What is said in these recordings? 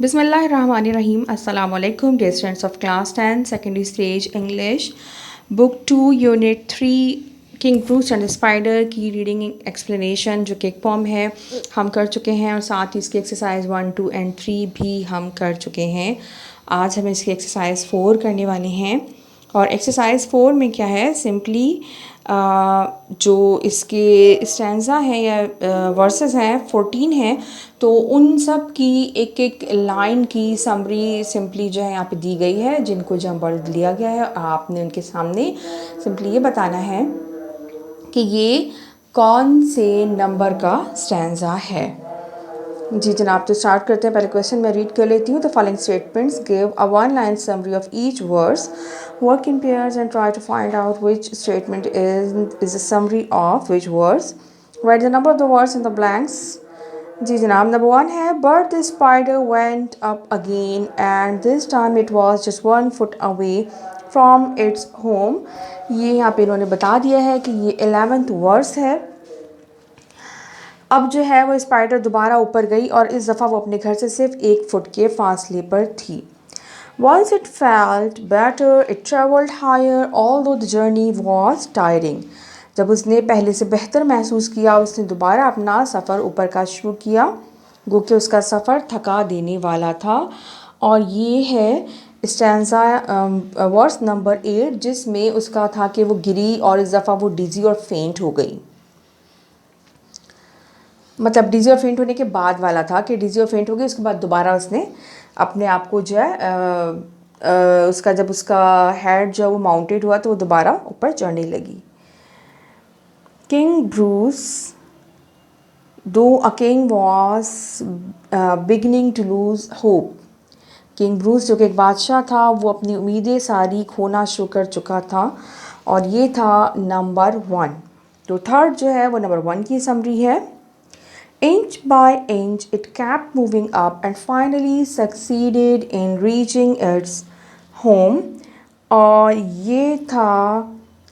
बिस्मिल्लाहिर्रहमानिर्रहीम अस्सलाम वालेकुम dear students of class 10 secondary stage English book 2 unit 3 king Bruce and spider की reading explanation जो कि एक पॉम है हम कर चुके हैं और साथ ही इसकी एक्सरसाइज 1, 2 एंड 3 भी हम कर चुके हैं। आज हम इसकी एक्सरसाइज 4 करने वाले हैं और एक्सरसाइज 4 में क्या है, सिंपली जो इसके स्टैंजा हैं या वर्सेस हैं 14 हैं, तो उन सब की एक एक लाइन की समरी सिंपली जो है यहाँ पे दी गई है, जिनको जंबल लिया गया है। आपने उनके सामने सिंपली ये बताना है कि ये कौन से नंबर का स्टैंजा है। जी जनाब, तो स्टार्ट करते हैं। पहले क्वेश्चन मैं रीड कर लेती हूँ। The following statements give a one line summary of each verse, work in pairs and try to find out which statement is a summary of which verse. Write the number of the words in the blanks. जी जनाब, number 1 है but the spider went up again and this time it was just 1 foot away from its home. ये यहाँ पे इन्होंने बता दिया है कि ये 11th वर्स है। अब जो है वो स्पाइडर दोबारा ऊपर गई और इस दफ़ा वो अपने घर से सिर्फ 1 फुट के फासले पर थी। Once it felt better, it traveled higher, although the journey was tiring. जब उसने पहले से बेहतर महसूस किया, उसने दोबारा अपना सफ़र ऊपर का शुरू किया, गो कि उसका सफ़र थका देने वाला था। और ये है स्टैंजा वर्स नंबर 8, जिसमें उसका था कि वो गिरी और इस दफ़ा वो डिज़ी और फेंट हो गई। मतलब डिज़ी और फेंट होने के बाद वाला था कि डिज़ी और फेंट हो गई, उसके बाद दोबारा उसने अपने आप को जो है उसका जब उसका हेड जो वो माउंटेड हुआ तो वो दोबारा ऊपर चढ़ने लगी। King Bruce though a king was beginning to lose hope. King Bruce जो कि एक बादशाह था, वो अपनी उम्मीदें सारी खोना शुरू कर चुका था और ये था नंबर 1। तो थर्ड जो है वो नंबर 1 की समरी है। Inch by inch, it kept moving up and finally succeeded in reaching its home. और ये था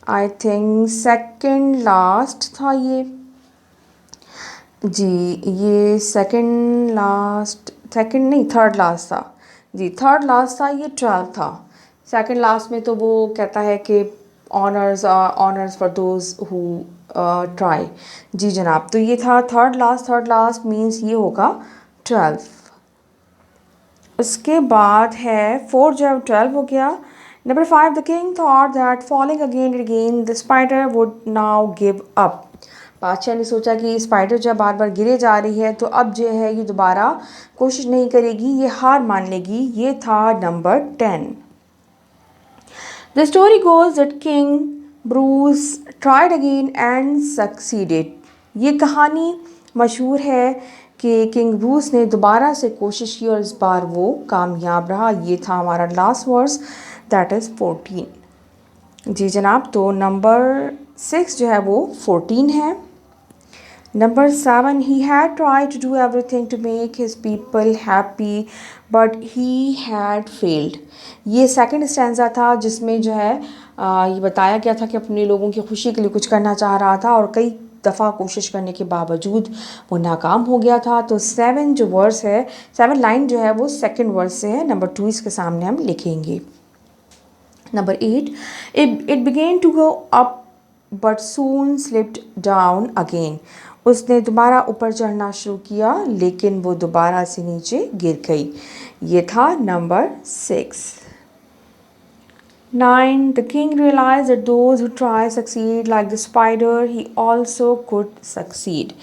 आई थिंक सेकंड लास्ट था ये। जी ये सेकंड नहीं, थर्ड लास्ट था। जी थर्ड लास्ट था, ये 12 था। सेकंड लास्ट में तो वो कहता है कि honours for those who try. जी जनाब, तो ये था थर्ड लास्ट मीन्स ये होगा 12। उसके बाद है 4 जो है 12 हो गया। Number 5, the king thought that falling again and again the spider would now give up. बादशाह ने सोचा कि स्पाइडर जब बार बार गिरे जा रही है तो अब जो है ये दोबारा कोशिश नहीं करेगी, ये हार मान लेगी। ये था number 10। The story goes that King Bruce tried again and succeeded. ये कहानी मशहूर है कि किंग ब्रूस ने दोबारा से कोशिश की और इस बार वो कामयाब रहा। ये था हमारा लास्ट वर्स, दैट इज़ 14। जी जनाब, तो नंबर 6 जो है वो 14 है। Number 7, he had tried to do everything to make his people happy, but he had failed. ये सेकंड स्टैंजा था जिसमें जो है ये बताया गया था कि अपने लोगों की खुशी के लिए कुछ करना चाह रहा था और कई दफ़ा कोशिश करने के बावजूद वो नाकाम हो गया था। तो 7 जो वर्स है, 7 लाइन जो है वो सेकंड वर्स से है। नंबर 2 इसके सामने हम लिखेंगे। Number 8, it began to go up but soon slipped down again. उसने दोबारा ऊपर चढ़ना शुरू किया लेकिन वो दोबारा से नीचे गिर गई। ये था number 6। 9, the king realized that those who try succeed like the spider, he also could succeed.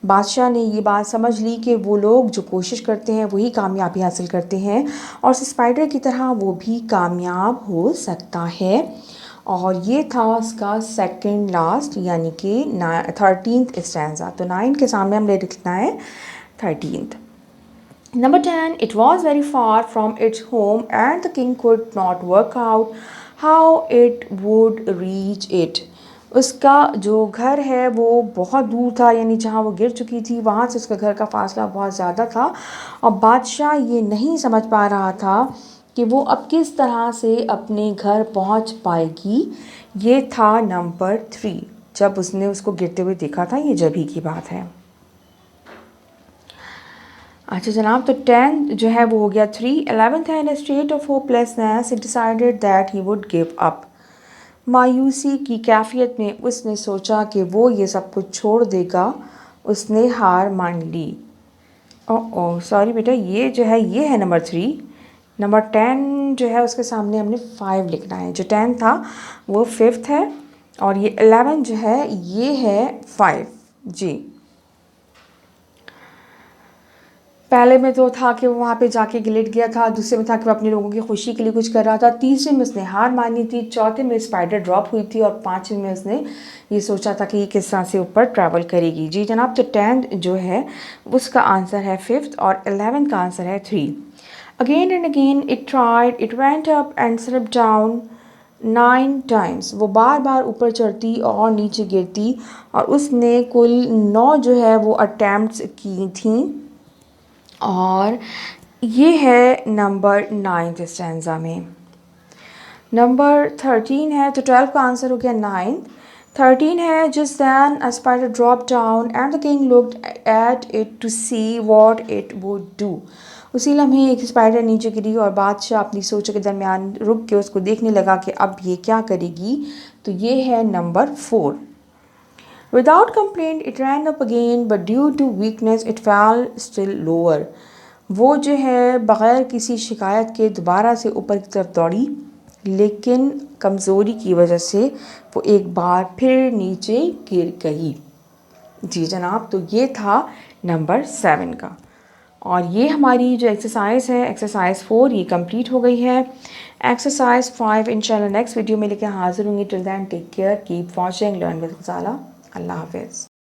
बादशाह ने ये बात समझ ली कि वो लोग जो कोशिश करते हैं वही कामयाबी हासिल करते हैं और स्पाइडर की तरह वो भी कामयाब हो सकता है। और ये था उसका सेकंड लास्ट यानी कि 13th स्टैंजा। तो 9 के सामने हमने लिखना है 13th। Number 10, it was very far from its home and the king could not work out how it would reach it. उसका जो घर है वो बहुत दूर था, यानी जहाँ वो गिर चुकी थी वहाँ से उसका घर का फासला बहुत ज़्यादा था और बादशाह ये नहीं समझ पा रहा था कि वो अब किस तरह से अपने घर पहुँच पाएगी। ये था नंबर 3, जब उसने उसको गिरते हुए देखा था। ये जब ही की बात है। अच्छा जनाब, तो 10th जो है वो हो गया 3। 11th है, in a state of hopelessness decided that he would give up. मायूसी की कैफियत में उसने सोचा कि वो ये सब कुछ छोड़ देगा, उसने हार मान ली। ओह सॉरी बेटा, ये जो है ये है नंबर 3। नंबर 10 जो है उसके सामने हमने 5 लिखना है। जो 10 था वो 5th है और ये 11 जो है ये है 5। जी, पहले में तो था कि वो वहाँ पे जाके गिलिट गया था, दूसरे में था कि वो अपने लोगों की खुशी के लिए कुछ कर रहा था, तीसरे में उसने हार मानी थी, चौथे में स्पाइडर ड्रॉप हुई थी और पाँचवें में उसने ये सोचा था कि ये किस तरह से ऊपर ट्रैवल करेगी। जी जनाब, तो 10th जो है उसका आंसर है 5th और 11th का आंसर है 3। Again and again it tried, it went up and slipped down 9 times. वो बार बार ऊपर चढ़ती और नीचे गिरती और उसने कुल 9 जो है वो अटैम्प्ट्स की थी। और ये है नंबर 9th स्टैंजा में। नंबर 13 है, तो 12 का आंसर हो गया 9th। 13 है, just then a spider drop down and the king looked at it to see what it would do. उसी लम्हे एक स्पाइडर नीचे गिरी और बादशाह अपनी सोचों के दरमियान रुक के उसको देखने लगा कि अब ये क्या करेगी। तो ये है number 4। Without complaint, it ran up again, but due to weakness, it fell still lower. वो जो है बग़ैर किसी शिकायत के दोबारा से ऊपर की तरफ दौड़ी, लेकिन कमज़ोरी की वजह से वो एक बार फिर नीचे गिर गई। जी जनाब, तो ये था नंबर 7 का। और ये हमारी जो एक्सरसाइज है, एक्सरसाइज 4, ये कंप्लीट हो गई है। एक्सरसाइज 5 इंशाल्लाह नेक्स्ट वीडियो में लेकर हाजिर होंगी। Till then take care, keep watching, learn with Ghazala. अल्लाह हाफ़िज़।